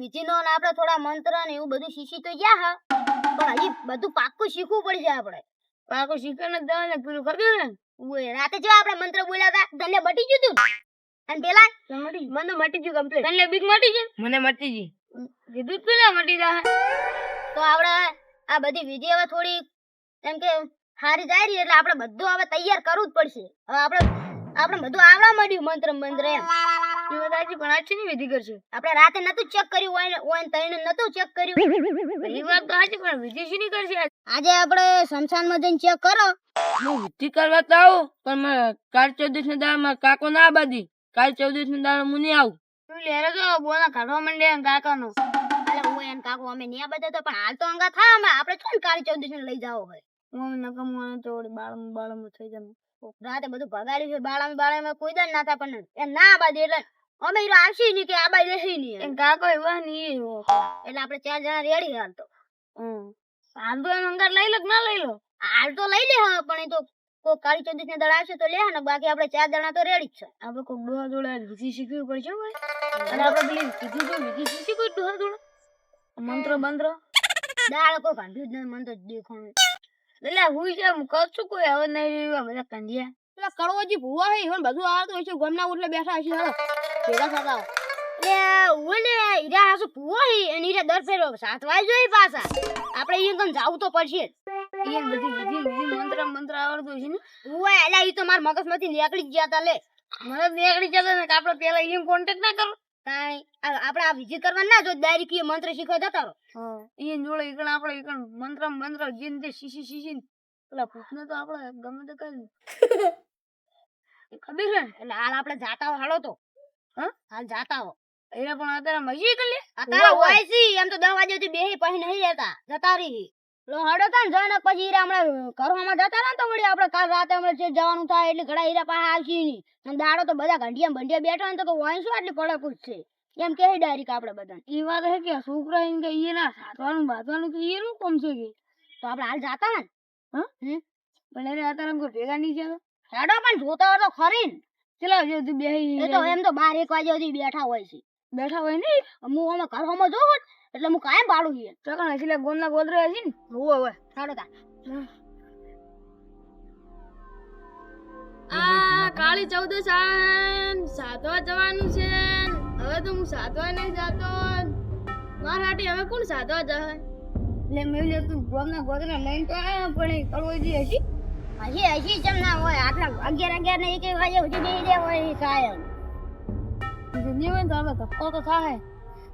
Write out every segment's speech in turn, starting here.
વિધિનો ને આપણે થોડા મંત્ર ને એવું બધું શીખી તો ગયા હા, પણ હજી બધું પાક્કું શીખવું પડશે આપણે. પાકું શીખને દવા ને પેલું ખબર ને ઓય રાતે જો આપણે મંત્ર બોલ્યા હતા તને મટી ગયું તું અને પેલા મને મટી ગયું કમ્પ્લીટ. તને બીક મટી ગઈ? મને મટી ગઈ. કીધું પેલા મટી જાય. તો આપણે આ બધી વિધિ હવે થોડી એમ કે હારી જાય રહી એટલે આપણે બધું હવે તૈયાર કરવું જ પડશે. હવે આપણે બધું આવડા મળ્યું મંત્ર એમ. એ બધાજી પણ આજ ની વિધિ કરશે. આપણે રાતે નતું ચેક કર્યું ઓય તઈને નતું ચેક કર્યું. એ વાત તો સાચી પણ વિધિ શીની કરશે આજે આપણે શમશાનમાં જઈને ચેક કરો. હું વિધિ કરવા તો આવું પણ કાલ 14 ની દાળ માં કાકો ના બાદી. કાલ 14 ની દાળ હું નહીં આવું. તું લેરે તો બોના કાઢવા માંડે કાકાનો. અલે ઓય એન કાકો અમે ન્યા બધા તો પણ હાલ તો અંગા થા અમે આપણે કોણ કાળી 14 ને લઈ જાવ હોય. હું નકમ તો બાળમ થઈ જાય. રાતે બધું ભગાડ્યું છે બાળામાં કોઈ દન ના થાય પણ એ ના બાદી એટલે અમે ઈરો આવશી ની કે આ બાઈ લેહી ની. એ કાકો એવા ની એટલે આપણે 4 જણા રેડી હાલ તો. હાલ તો એનો અંગાર લઈ લો કે ના લઈ લો? હાલ તો લઈ લે હા પણ એ તો કોઈ કાળી 14 ને દળ આવશે તો લે ને બાકી આપણે 4 જણા તો રેડી જ છે. આપણે કોઈ ડોહા દોડા વિધિ શીખવી પડશે ભાઈ. અને આપણે પેલી કીધું તો વિધિ શીખી કોઈ ડોહા દોડા મંત્ર દાળ કોઈ કાંઢ્યું જ નહીં મન તો દેખાણું. એટલે હું છે હું કહું છું કોઈ હવે નહીં બધા કાંઢિયા. પેલા કળવાજી ભૂવા હે ઈવન બધું આવતું હોય છે ગમના ઉટલે બેઠા હશે હાલો ભેગા થતા એટલે ઓલે ઈરા હાસુ ભૂવા હે અને ઈરા દર ફેરો સાતવાય જોઈ પાછા આપણે ઈ કન જાવું તો પડશે જ. ઈ બધી વિધિ મંત્ર આવડતું છે ને ઓય એલા ઈ તો માર મગજમાંથી નીકળી જ ગયા તા લે. મને નીકળી જતો ને આપણે પેલા ઈમ કોન્ટેક્ટ ના કરો. કાઈ આપણે આ વિધિ કરવા ના જો ડાયરેક્ટ ઈ મંત્ર શીખવા જતા રહો. ઈ જોડે ઈકણ આપણે ઈકણ મંત્ર જીન શીશી પેલા ભૂતને તો આપણે ગમે તે કરી ખબર છે એટલે હાલ આપણે જાતા હો હાલો તો હાલ જાતા હો એને પણ અત્યારે મજી કરી લે અત્યારે હોય છે એમ તો 10 વાગે સુધી બેહી પછી નહીં રહેતા જતા રહી લો હડો તા ને જઈને પછી હીરા હમણાં ઘરમાં જતા રહે તો વળી આપણે કાલ રાતે હમણાં જે જવાનું થાય એટલે ઘડા હીરા પાસે આવશી નહીં અને દાડો તો બધા ઘંટિયા બંડિયા બેઠા ને તો હોય શું આટલી પડે પૂછશે એમ કે ડાયરેક્ટ આપણે બધા ઈ વાત હે કે છોકરા એમ કે ઈ ના સાધવાનું બાંધવાનું કે ઈ નું કોમ છે કે તો આપણે હાલ જાતા ને પણ એને અત્યારે કોઈ ભેગા નહીં છે હેડો પણ જોતા હોય તો ખરી ને ચલો જો તું બેહી એ તો એમ તો 12-1 વાગ્યા સુધી બેઠા હોય છે હું અમે ઘરમાં જોઉં એટલે હું કાયમ પાડું છીએ ચકણ એટલે ગોમના ગોદરે હશે ને હોવે હેડો તા આ કાળી 14 આન સાધવા જવાનું છે હવે તો હું સાધવા નહીં જાતો માર હાટી હવે કોણ સાધવા જાય એટલે મેં તું ગોમના ગોદરા લઈને તો આયા પણ એ કળોજી હજી હજી જેમ ના હોય આટલા 11 ને 1 વાગે સુધી બેહી રહ્યા હોય કાયમ જીવન તો આપણે ધક્કો તો થાય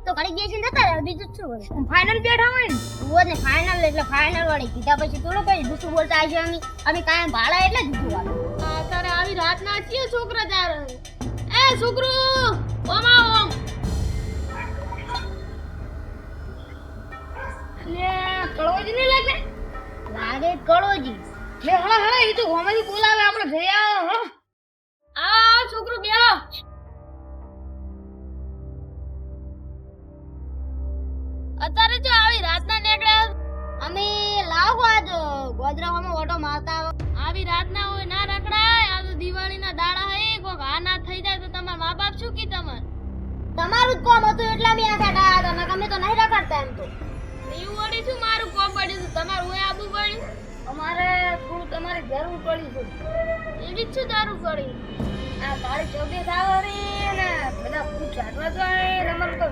તો ઘડી બેસીને જતા રહે બીજું શું હોય ફાઇનલ બેઠા હોય ને રોજ ને ફાઇનલ એટલે ફાઇનલ વાળી કીધા પછી થોડું કઈ જૂઠું બોલતા આવશે અમે કાયમ ભાડા એટલે જૂઠું વાળું અત્યારે આવી રાત ના છીએ છોકરા જા રહે એ છોકરો ઓમ આવો લે કળોજી નહીં લાગે કળોજી લે હળા ઈ તો હોમાંથી બોલાવે આપણે ઘરે આવો આ છોકરો બેહો અત્યારે જો આવી રાતના નીકળ્યા અમે લાવો આજ ગોદરામાં ઓટો મારતા આવી રાતના હોય ના રખડાય આ તો દિવાળીના દાડા હે કોક આ ના થઈ જાય તો તમાર મા બાપ શું કી તમારું જ કોમ હતું એટલે અમે આખા ડાયા હતા નકર અમે તો નહીં રખડતા એમ તો એવું વળી શું મારું કોમ પડ્યું તમારું હોય આબુ પડ્યું અમારે થોડું તમારી જરૂર પડી છે એવી જ શું તારું પડી આ કાળી 14 આવે ને બધા પૂછ જાડવા જાય અમારું તો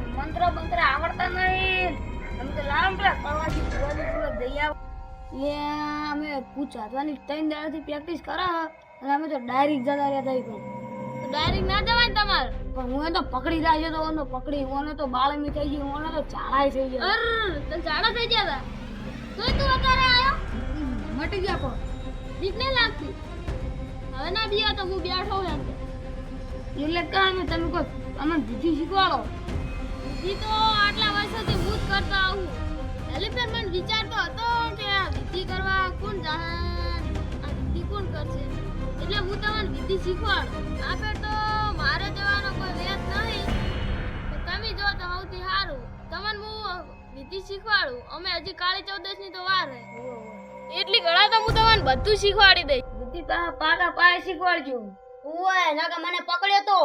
મંત્ર આવડતા નહીં અમે તો લામ પેલા કળવાથી પૂરા દઈ આવ લે અમે પૂછ જાડવાની 3 દાડાથી પ્રેક્ટિસ કરા અને અમે તો ડાયરેક્ટ જતા રહ્યા થઈ તો ડાયરેક્ટ ના જવાય ને તમારે પણ હું તો પકડી જાય તો ઓનો પકડી ઓને તો બાળમી થઈ ગઈ ઓને તો ચાળાઈ થઈ ગઈ અર તો ચાળા થઈ ગયા હતા તું અત્યારે આયો મટી ગયા પણ બીક નહીં લાગતી હવે ના બીયા તો હું બેઠો હોય એટલે કાંઈ તમે કોઈ અમને વિધિ શીખવાડો વિધિ તો આટલા વર્ષોથી હું જ કરતો આવું એટલે પણ મને વિચારતો હતો કે આ વિધિ કરવા કોણ જાણે આ વિધિ કોણ કરશે એટલે હું તમને વિધિ શીખવાડું આપે તો મારે જવાનો કોઈ વેત નહીં તો તમે જો તો સૌથી સારું તમને હું વિધિ શીખવાડું અમે હજી કાળી 14 ની તો વાર હે એટલી ઘણા તો હું તમને બધું શીખવાડી દઈશ વિધિ પાકા પાય શીખવાડજો ઓય નકર મને પકડ્યો તો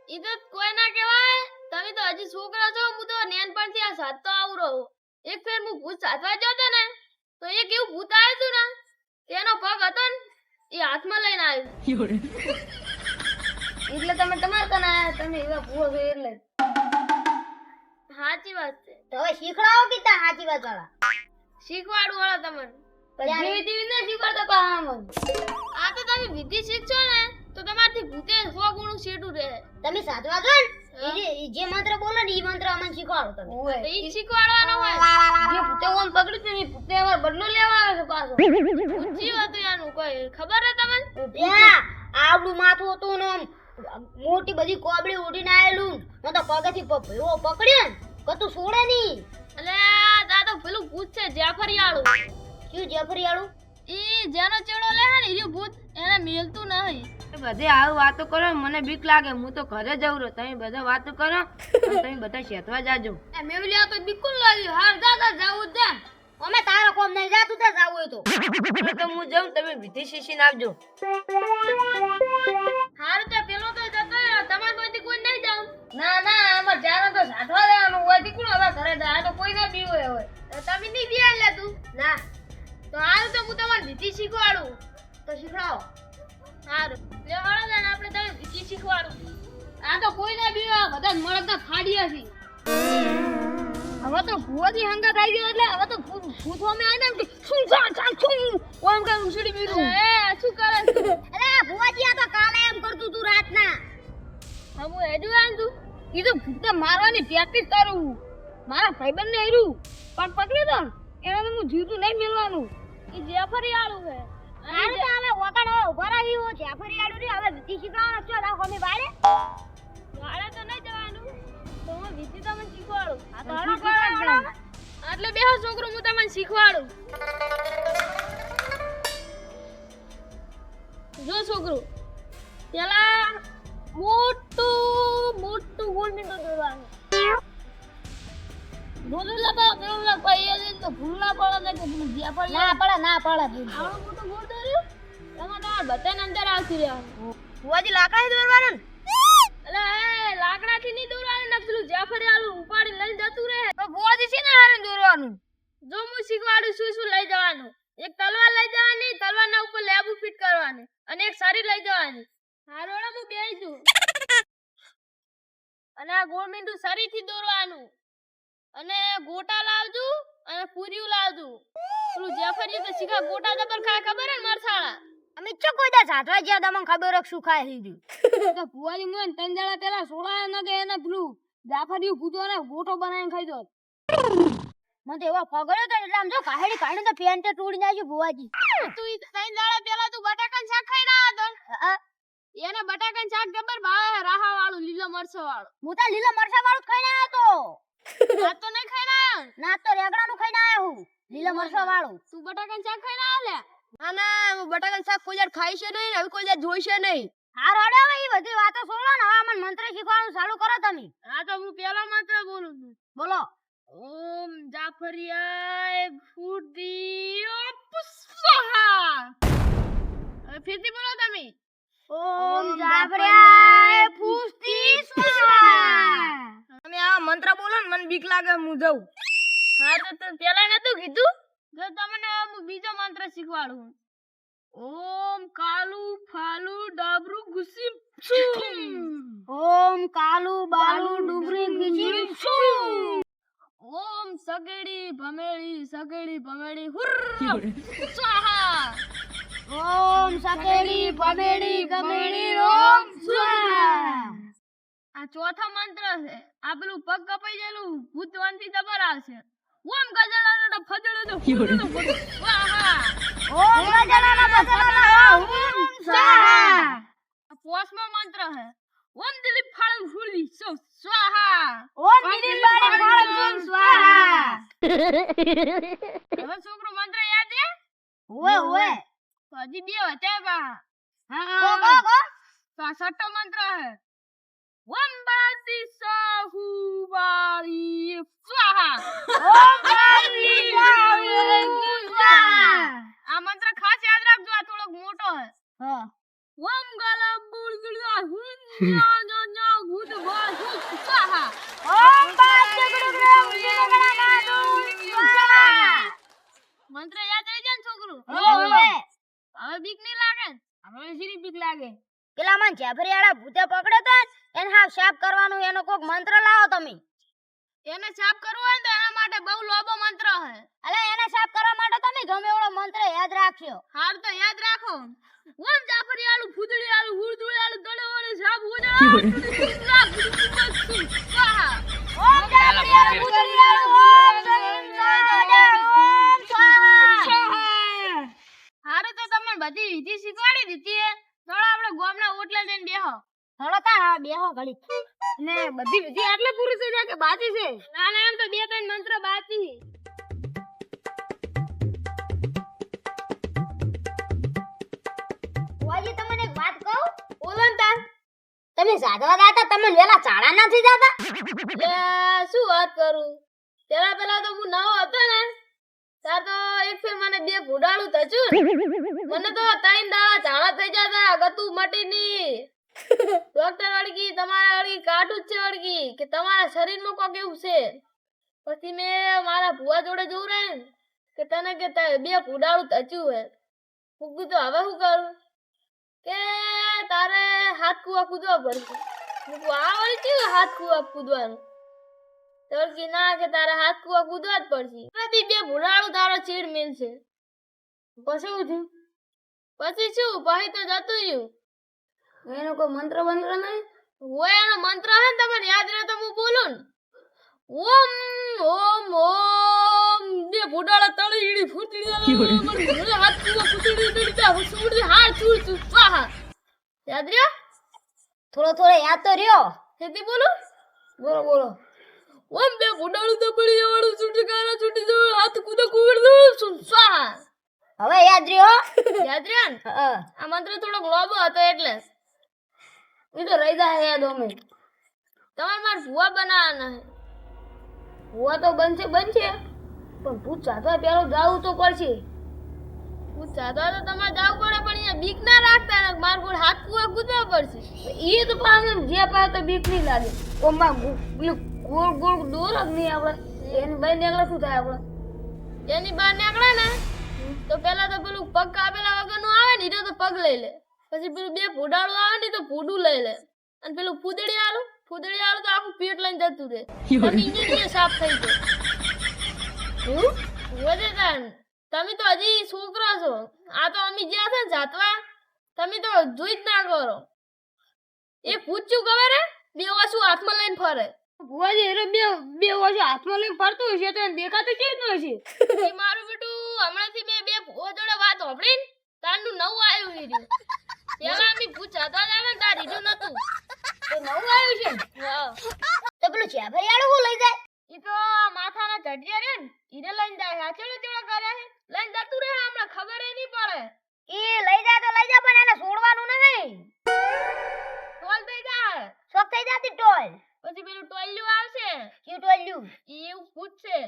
ઈ તો કોઈ ના કહેવાય તમે તો હજી છોકરા છો, હું તો નાનપણથી આ સાધતો આવું રહું. એક ફેર હું ભૂત સાધવા ગયો હતો ને, તો એક એવું ભૂત આવ્યું હતું ને, તેનો પગ હતો ને એ હાથમાં લઈને આવ્યું. એટલે તમે તમાર કને આયા, તમે એવા ભૂવો છો એટલે. સાચી વાત છે. તો હવે શીખડાવો કીધા સાચી વાત વાળા. શીખવાડું વાળા તમને. ત્યારે- જેવી તેવી ના શીખવાડતા પા મને. આ તો તમે વિધિ શીખશો ને તો તમારથી ભૂતે 100 ગુણું શેઠું રહે. તમે સાચવા છો ને જે મંત્ર બોલો ને એ મંત્ર અમને શીખવાડો તમે. તો ઈ જ શીખવાડવાનો હોય. જે ભૂતે ઓમ પકડ્યું છે ને, ઈ ભૂતે અમાર બદલો લેવા આવે છે પાછો. ઊંચી હતું એનું કોઈ ખબર હે તમને? ત્યાં આવડું માથું હતું ને આમ મોટી બધી કોબડી ઉડીને આયેલું ને તો પગેથી એવો પકડ્યો ને કતું છોડે નહીં. અલે આ તો પેલું ભૂત છે જાફરિયાળું. શું જફરિયાળું? ઈ જેનો ચેડો લે હે ને ઈ ભૂત એને મેલતું નહીં. બધે આવું વાતો કરો, મને બીક લાગે. હું તો ઘરે જઉં રહ્યો. તમે બધા વાતો કરો અને તમે બધા શેતવા જાજો. એ મેવલિયા તો બિલકુલ લાગ્યું. હાર જા જાવું જ જા. અમે તારા કોમ નહીં જાતું તે જાવું હોય તો. તો હું જાઉં, તમે વિધિ શીશીને આવજો. હાર તે પેલો તો જતો રહ્યો. તમાર કોઈથી કોઈ નહીં જાવ. ના અમાર જાનો તો સાધવા દેવાનું હોય થી કોણ હવે ઘરે જાય. આ તો કોઈ ના બીવે હોય. તમે નહીં બીયા લે તું. ના તો હાલ તો હું તમારે વિધિ શીખવાડું. તો શીખડાવો. હારું લે હાલો ને આપણે તમે વિધિ શીખવાડું. આ તો કોઈ ના બીવે, બધા મળદના ફાડ્યા છે. હવે તો ભૂવાથી હંગા થઈ ગયો એટલે હવે તો ભૂતોમે આને કે શું જા જા શું ઓમ કે ઉછડી બીરું. એ શું કરે છે? અરે ભુવાજી આ તો કાલે એમ કરતું તું રાતના. હમુ હેડુ આંદુ ઈ તો ભૂતે મારવાની પ્રેક્ટિસ કરું. મારા ભાઈબંધને હેર્યું પણ પકડી દો એને તો હું જીવતું નહીં મેલવાનું. ઈ જાફરિયાળું છે. હારું તો હવે વકડો ઉભા રહ્યો છે. ફરિયાડું રે હવે વિધિ શીખવાનો છો રાખ અમે બારે. વાળે તો નહીં જવાનું. તો હું વિધિ તમને શીખવાડું. આ તો હળો કરો. એટલે બેહો છોકરો હું તમને શીખવાડું. જો છોકરો પેલા મોટું ગોળ મીંડો દોરવાનું. ભૂલા ભાઈ એ તો ભૂલા પડે કે ભૂલ્યા પડે ના પડે ના પડે. આવડું મોટું ગોળ દોર્યું એમાં તમારે બધાને અંદર આવતી રહેવાનું. ભુવાજી લાકડા દોરવાનું ને? એટલે એ લાકડાથી નહીં દોરવાનું ને પેલું જાફરિયાળું ઉપાડી લઈ જતું રહે. તો ભુવાજી છે ને હારે દોરવાનું. જો હું શીખવાડું શું લઈ જવાનું. એક તલવાર લઈ જવાની, તલવારના ઉપર લેબુ ફિટ કરવાની અને એક સરી લઈ જવાની. હારોડા હું બેસું અને આ ગોળ મીંડું સરીથી દોરવાનું અને ગોટા લાવજો અને પૂરીયું લાવજો. પેલું જાફરિયું તો શીખા ગોટા જબર ખાય ખબર હે ને મરસાળા. અમે ચો કોઈ દા સાધવા જ્યાં તમને ખબર હે શું ખાય હીધું. તો ભુવાજી મને 3 દાડા પહેલા સોળાયા ન કે એને પેલું જાફરિયું ભૂતોને ગોટો બનાવીને ખાઈ દો. મને તો એવો પગડ્યો તો એટલે આમ જો કાહેડી કાઢીને તો પેન્ટ તોડી નાખ્યું ભુવાજી. તું 3 દાડા પહેલા તું બટાકાનું શાક ખાઈ ના હતો. એને બટાકાનું શાક જબર ભાવે રાહા વાળું લીલો મરચો વાળું. હું તો લીલા મરચા વાળું જ ખાઈને આવ્યો તો. આ તો નહીં ખાઈ ના. ના તો રેગડાનું ખાઈને આવ્યો હું લીલા મરચા વાળું. તું બટાકાનું શાક ખાઈ ના લે. ના હું બટાકાનું શાક કોઈ વાર ખાઈ છે નહીં, હવે કોઈ વાર જોઈશે નહીં. હાર હડો હવે ઈ બધી વાતો છોડો ને હવે મને મંત્ર શીખવાનું ચાલુ કરો તમે. આ તો હું પેલો મંત્ર બોલું છું. બોલો. ઓમ જાફરિયાય ફૂટી પુષ્પા. હવે ફરીથી બોલો તમે. ઓમ જાફરિયાય ફૂસ્તી સ્વાહા. તમે આ મંત્ર બોલો ને મને બીક લાગે, હું જાઉં. હા તો તું પેલા નતું કીધું? જો તમને હું બીજો મંત્ર શીખવાડું. ઓમ કાલુ ફાલુ ડાબરું ગુસી ઓમ કાલુ બાલુ ડુબરી ગીચી છું. ઓમ સગડી ભમેડી હુર સ્વાહા. ઓમ સકેડી પબેડી ગમેડી ઓમ સ્વાહા. આ ચોથો મંત્ર છે. આ પેલું પગ કપાઈ ગયેલું ભૂતવાનથી જબર આવશે. ઓમ ગજડાનો ફજડો સ્વાહા. ઓમ ગજડાના બસડાના ઓમ સ્વાહા. આ પાંચમો મંત્ર છે. ઓમ દિલીપ ફાળમ ફૂલી સ્વાહા. ઓમ દિલીપ બારે ફાળમ સ્વાહા. હવે છોકરો મંત્ર યાદ છે? ઓએ ઓએ. તો હજી 2 હતા બા. કો કો કો. તો આ છઠ્ઠો મંત્ર છે. ઓમ બાદી સાહુ વારી સ્વાહા. ઓમ બાદી સાહુ સ્વાહા. આ મંત્ર ખાસ યાદ રાખજો, આ થોડોક મોટો છે. હા. ઓમ ગલા બુળગડા હુન ન્યા ન્યા ભૂત બોલ ભૂત સ્વાહા ઓમ પાચકડુકડમ જીગડાનાદુમ સ્વાહા. મંત્ર યાદ રહી જાય ને છોકરું ઓવે હવે બીક નહીં લાગે ને? હવે સીરી બીક લાગે પેલા મન જેફરીવાળા ભૂતે પકડ્યો તો એને હાવ સાફ કરવાનું એનો કોક મંત્ર લાવો તમે. એને સાફ કરવું હોય ને તો એના માટે બહુ લોબો મંત્ર હે અલે એને સાફ કરવા માટે તમે ગમે એવડો મંત્ર યાદ રાખજો. હાર તો યાદ રાખો ઓમ જાફરી આલુ ફૂદડી આલુ હુરદુડી આલુ દડો વાળે સાપ ઉડા સ્વાહા ઓમ જાફરીવાળા ભૂતળીવાળા ઓમ સ્વાહા ઓમ સ્વાહા. હારે તો તમને બધી વિધિ શીખવાડી દીધી હે થોડા આપણે ગોમના ઓટલા જઈને બેહો હળો તાણ હવે બેહો ઘડી. ને બધી વિધિ આટલે પૂરી થઈ જાય કે બાકી છે ના ના એમ તો બે ત્રણ મંત્ર બાકી ઓજી તમને એક વાત કહું. બોલો ને તાર તમે જાદવા દાતા તમને વેલા ચાળા નથી જાતા. લે શું વાત કરું પેલા તો હું નવો હતો ને તાર તો એક ફેર મને બે ભૂડાળું થયું મને તો 3 દાડા ઝાડા થઈ જતા ગતું મટી ની ડોક્ટર વળગી તમારા વળગી કાઢું જ છે વળગી કે તમારા શરીરમાં કોક એવું છે પછી મેં મારા ભુવા જોડે જોઉં રહે કે તને કે બે ભૂડાળું થયું હે હું કીધું હવે શું કરું કે તારે હાથ કૂવા કૂદવા પડશે હું કહું આ વળી કેવું હાથ કૂવા કૂદવાનું તો કે ના કે તારે હાથ કૂવા કૂદવા જ પડશે નથી બે ભૂડાળું તારો ચીડ મિલશે પછી શું થયું પછી શું પછી તો જતું રહ્યું એનો કોઈ મંત્ર બંત્ર નહીં હોય એનો મંત્ર હે ને તમને યાદ રહે તો હું બોલું ને ઓમ ઓમ ઓમ બે ભૂડાળા તળી ઈડી ફૂટડી હાથ કૂવા ફૂટડી ઈડી ફૂટડી હાથ ચૂડ ચૂડ સ્વાહા યાદ રહ્યો થોડો યાદ તો રહ્યો. હેતી બોલું બોલો ઓમ બે ભૂડાળું તો પડી વાળું છૂટી કારા છૂટી જવું હાથ કૂદા કુવડ દઉં સ્વાહા હવે યાદ રહ્યો. યાદ રહ્યો ને હા. આ મંત્ર થોડોક લોબો હતો એટલે એ તો રહી જાય યાદ અમે તમારે મારે ભૂવા બનાવવાના હે ભૂવા તો બનશે પણ ભૂત ચાધવા પેલો જાવું તો પડશે ભૂત ચાધવા તો તમારે જાવું પડે પણ અહીંયા બીક ના રાખતા ને માર ગોળ હાથ કૂવા કૂદવા પડશે એ તો પાછું જે પાસે તો બીક નહીં લાગે ઓમાં પેલું ગોળ ગોળ દોર જ નહીં આપણે એની બહાર નીકળે શું થાય આપણે એની બહાર નીકળે ને તો પેલા તો પેલું પગ કાપેલા વગરનું આવે ને એ તો પગ લઈ લે પછી પેલું બે ભૂડાળું આવે ને તો ભૂડું લઈ લે અને પેલું ફૂદડી આલું તો આખું પેટ લઈને જતું રહે તમે ઇન્જિનિયર સાફ થઈ ગયો વધે તાન તમે તો હજી છોકરા છો આ તો અમે જ્યાં છે ને જાતવા તમે તો જોઈ જ ના કરો એ પૂછ્યું ખબર હે બે વાસુ હાથમાં લઈને ફરે ભુવાજી એરો બે વાસુ હાથમાં લઈને ફરતું હશે તો એને દેખાતું કેવી ન હશે એ મારું બેટું હમણાંથી મેં બે ભુવા જોડે વાત સાંભળીને તારનું નવું આવ્યું હીર્યું પેલા અમે પૂછાતા જ આવે ને તાર હીર્યું નતું તો નવું આવ્યું છે હા તો પેલું જેફરીવાળું હું લઈ જાય. ઈ તો માથાના ચડિયા રે ને ઈને લઈને જાય આ ચેડો કર્યા છે લઈને જતું રહે હમણાં ખબર ય નહીં પડે ઈ લઈ જાય તો લઈ જાય પણ એને છોડવાનું નહીં. ટોલ થઈ જાય શોખ થઈ જાતી ટોલ. પછી પેલું ટોલ્યું આવશે ક્યું ટોલ્યું? ઈ એવું પૂછશે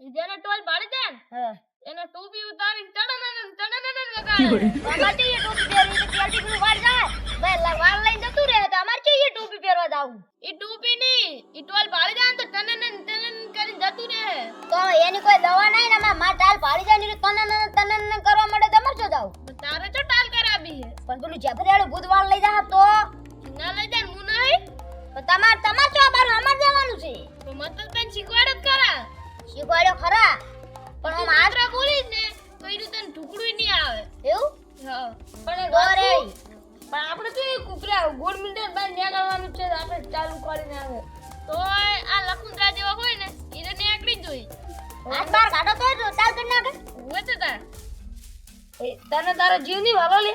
ઈ જેને ટોલ પાડી દે ને હા. એને ટોપી ઉતારી ચડન લગાડે અમાર ચઈએ ટોપી પહેરવી તો પેલથી પેલું વાળ જાય. ભાઈ વાળ લઈને જતું રહે તો અમાર ચઈએ ટોપી પહેરવા જાવું. ઈ ટોપી ની ઈ ટોલ પાડી દે ને તો ટનન કરી જતું રહે તો એની કોઈ દવા નહીં ને અમાર માર ટાલ પાડી જાય ને તનન કરવા માટે તમાર જો જાવ. તારે તો ટાલ કરાવી હે પણ પેલું જેફરીવાળું ભૂત વાળ લઈ જા તો ના લઈ જાય હું નહીં તો તમાર જો બારું અમાર જવાનું છે. તો મતલબ તને શીખવાડ જ કરા શીખવાડ્યો ખરા પણ હું માત્ર બોલીશ ને તો ઈ તને ઢુકડું નહીં આવે એવું હા પણ દોરે પણ આપણે તો એ કુકરા ગોળ મિનિટ બાર નીકળવાનું છે આપણે ચાલુ કરીને આવે તો આ લખુંદરા જેવા હોય ને એને નીકળી જ જોઈ હાથ બાર કાઢો તો ચાલ કરી નાખે. હોય તો તાર તને તારો જીવ નહીં વાલો લે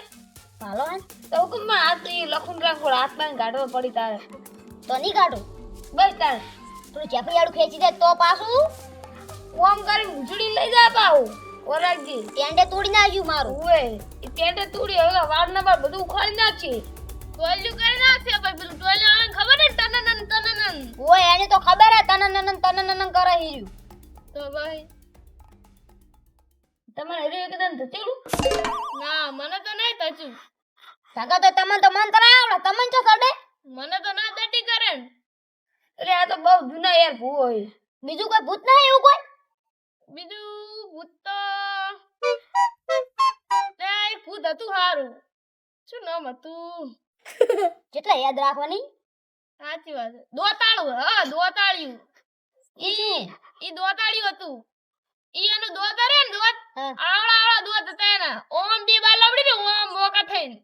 હાલો હે તો હુકમમાં હાથ ઈ લખુંદરા ગોળ હાથ બાર કાઢવો પડી તારે તો નહીં કાઢું. બસ તારે પેલું જેફરીવાળું ખેંચી દે તો પાછું ઓમ કરી ઉજડી લઈ જા પાઉ ઓરાજી ટેન્ડે તોડી નાખ્યું મારું. ઓય ઈ ટેન્ડે તૂડી હવે વાળ ના બાર બધું ઉખાડી નાખી ટોલ્યું કરી નાખશે ભાઈ પેલું ટોલ્યું આવે ખબર ને ટનન ઓય એને તો ખબર હે તનન કરે હીર્યું. તો ભાઈ તમારે હરી એકદમ ધચેલું ના મને તો નહીં થયું કાકા તો તમને તો મંત્ર આવડે તમને તો સડે મને તો ના દટી કરે ને. એટલે આ તો બહુ જૂના યાર ભૂવો હોય. બીજું કોઈ ભૂત નહીં એવું કોઈ? બીજું ભૂત તો તે એક ભૂત હતું હારું. શું નામ હતું? કેટલા યાદ રાખવાની? સાચી વાત છે. દોતાળું. હા, દોતાળિયું. ઈ દોતાળિયું હતું. ઈ એનું દોત હરે ને દોત. હા. આવડા દોત હતા એના. ઓમ બે બાર લબડી ને ઓમ મોકા થઈને.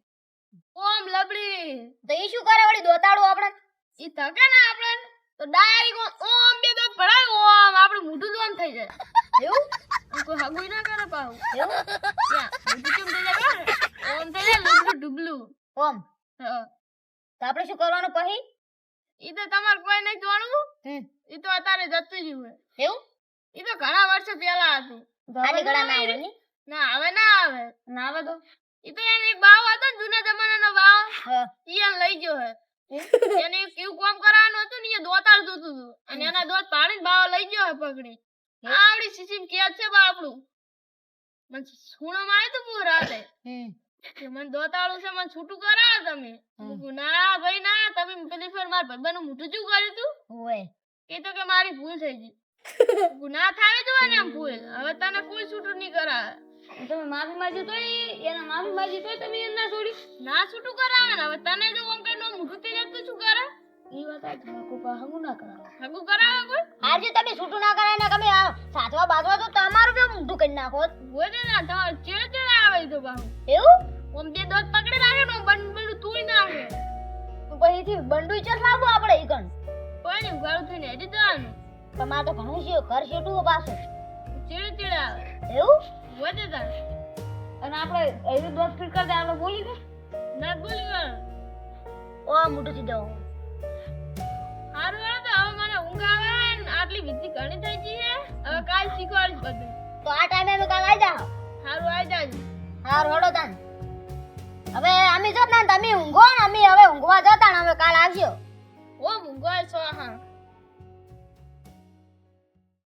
ઓમ લબડી. તો ઈ શું કરે વળી દોતાળું આપણે? ઈ થકે ને આપણે તો ડાયરેક્ટ ઓમ બે દોત પડાય ઓમ આપણું મોઢું જ ઓમ થઈ જાય. એવું? આમ કોઈ હગુય ના કરે પાછું. એવું? ત્યાં મોઢું કેમ થઈ જાય ખબર? ઓમ થઈ જાય લબડું ડુબલું. ઓમ. હા. તો આપણે શું કરવાનું પછી? ઈ તો તમારે કોઈ નહીં જોવાનું. હમ. ઈ તો અત્યારે જતું રહ્યું હે. એવું? ઈ તો ઘણા વર્ષો પહેલા હતું. ખાલી ગળા ના આવે ને? ના હવે ના આવે. ના આવે તો ઈ તો એને એક બાવ હતો ને જૂના જમાનાનો બાવ. હા. ઈ એને લઈ ગયો હે. એને એક એવું કામ કરવાનું હતું ને એ દોતાળ જોતું હતું. અને એના દોત પાડીને બાવ લઈ ગયો હે પકડી. આવડી સીસીમ કેદ છે બાપડું. મને સુણમાં આવ્યું તું પૂર રાતે. હમ. કે મને દોતાળું છે મને છૂટું કરાવો તમે. મેં કીધું, ના ભાઈ ના તમે પેલી ફેર મારા ભાઈબંધનું મોઢું શું કર્યું તું? ઓય. એ તો કે મારી ભૂલ થઈ ગઈ. ગુનાહ થાય તો ને આમ ભૂલ. હવે તને કોઈ છૂટું નહીં કરાવે. તમે માફી માંગી તોય એના માફી માંગી તોય તમે એને ના છોડી. ના છૂટું કરાવે ને. હવે તને જો આમ કઈ મોઢું થઈ જાય તો શું કરે? એ વાત આ કોઈ પાસે હમું ના કરાવો. હગું કરાવે કોઈ? આજે તમે છૂટું ના કરાય ને તમે આ સાચવા બાજવા તો તમારું કેમ ઊંધું કરી નાખો? હોય ને ના તમારે ચેડે આવે ઈ તો બાહુ. એવું? આમ બે દોત પકડી રાખે ને બંડું તૂઈ નાખે. પછીથી બંડુઈ ચસ લાવવું આપણે ઈ કણ. કોઈ નહીં ઉઘાડું થઈને હેડી જવાનું. તમારે તો ઘણું છે ઘર છેટું પાછું. ચેડે આવે. એવું? હોય ને તાર. અને આપણે એવી દોસ્ત ફીટ કરી દે આપણે બોલી દે. ના ભૂલી ગયો. ઓ મોટું થી દઉં. હારું હારું તો હવે મને ઊંઘ આવે ને આટલી વિધિ ઘણી થઈ ગઈ છે. હવે કાલ શીખવાડીશ બધું. તો આ ટાઈમે અમે કાલ આવી જાઓ. હારું આવી જાજો. હા રોડો તાન. હવે અમે જતા ને તમે ઊંઘો ને અમે હવે ઊંઘવા જતા ને અમે કાલ આવજો. ઓ મૂંગો છો હા.